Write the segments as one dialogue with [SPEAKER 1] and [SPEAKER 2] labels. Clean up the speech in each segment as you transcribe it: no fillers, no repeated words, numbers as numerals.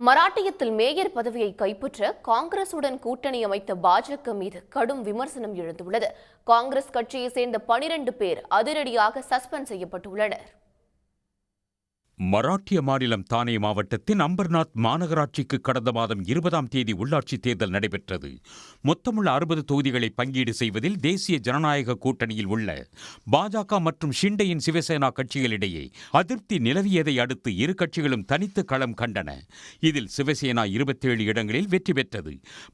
[SPEAKER 1] மராட்டியத்தில் mayor பதவியை கைப்பற்ற காங்கிரசுடன் கூட்டணி அமைத்த பாஜக மீது கடும் விமர்சனம் எழுந்துள்ளது. காங்கிரஸ் கட்சியை சேர்ந்த 12 பேர் அதிரடியாக சஸ்பெண்ட் செய்யப்பட்டுள்ளனர்.
[SPEAKER 2] மராட்டிய மாநிலம் தானே மாவட்டத்தின் அம்பர்நாத் மாநகராட்சிக்கு கடந்த மாதம் 20ஆம் தேதி உள்ளாட்சித் தேர்தல் நடைபெற்றது. மொத்தமுள்ள 60 தொகுதிகளை பங்கீடு செய்வதில் தேசிய ஜனநாயக கூட்டணியில் உள்ள பாஜக மற்றும் ஷிண்டேயின் சிவசேனா கட்சிகளிடையே அதிருப்தி நிலவியதை அடுத்து இரு கட்சிகளும் தனித்து களம் கண்டன. இதில் சிவசேனா 27 இடங்களில் வெற்றி பெற்றது.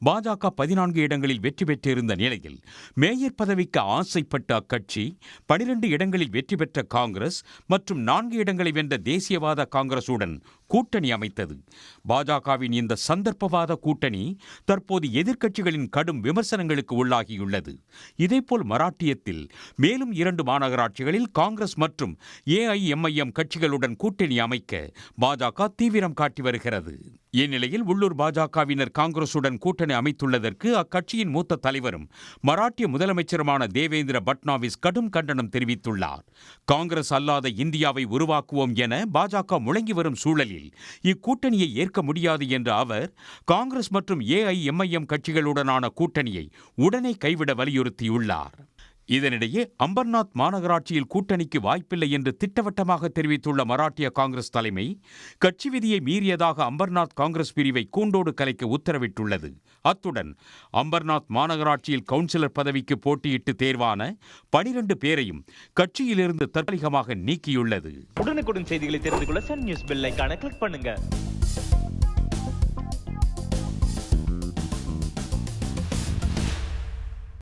[SPEAKER 2] பாஜக 14 இடங்களில் வெற்றி பெற்றிருந்த நிலையில் மேயர் பதவிக்கு ஆசைப்பட்ட அக்கட்சி 12 இடங்களில் வெற்றி பெற்ற காங்கிரஸ் மற்றும் 4 இடங்களை வென்ற தேசியவாத காங்கிரசுடன் கூட்டணி அமைத்தது. பாஜகவின் இந்த சந்தர்ப்பவாத கூட்டணி தற்போது எதிர்க்கட்சிகளின் கடும் விமர்சனங்களுக்கு உள்ளாகியுள்ளது. இதேபோல் மராட்டியத்தில் மேலும் 2 மாநகராட்சிகளில் காங்கிரஸ் மற்றும் ஏஐஎம்ஐஎம் கட்சிகளுடன் கூட்டணி அமைக்க பாஜக தீவிரம் காட்டி வருகிறது. இந்நிலையில் உள்ளூர் பாஜகவினர் காங்கிரசுடன் கூட்டணி அமைத்துள்ளதற்கு அக்கட்சியின் மூத்த தலைவரும் மராட்டிய முதலமைச்சருமான தேவேந்திர பட்னாவிஸ் கடும் கண்டனம் தெரிவித்துள்ளார். காங்கிரஸ் அல்லாத இந்தியாவை உருவாக்குவோம் என பாஜக முழங்கி வரும் சூழலில் இக்கூட்டணியை ஏற்க முடியாது என்ற அவர் காங்கிரஸ் மற்றும் ஏஐஎம்ஐஎம் கட்சிகளுடனான கூட்டணியை உடனே கைவிட வலியுறுத்தியுள்ளார். இதனிடையே அம்பர்நாத் மாநகராட்சியில் கூட்டணிக்கு வாய்ப்பில்லை என்று திட்டவட்டமாக தெரிவித்துள்ள மராட்டிய காங்கிரஸ் தலைமை கட்சி விதியை மீறியதாக அம்பர்நாத் காங்கிரஸ் பிரிவை கூண்டோடு கலைக்க உத்தரவிட்டுள்ளது. அத்துடன் அம்பர்நாத் மாநகராட்சியில் கவுன்சிலர் பதவிக்கு போட்டியிட்டு தேர்வான 12 பேரையும் கட்சியிலிருந்து தற்காலிகமாக நீக்கியுள்ளது.
[SPEAKER 3] உடனுக்குடன் செய்திகளை தெரிந்து கொள்ள சன் நியூஸ் பெல் ஐகானை கிளிக் பண்ணுங்க.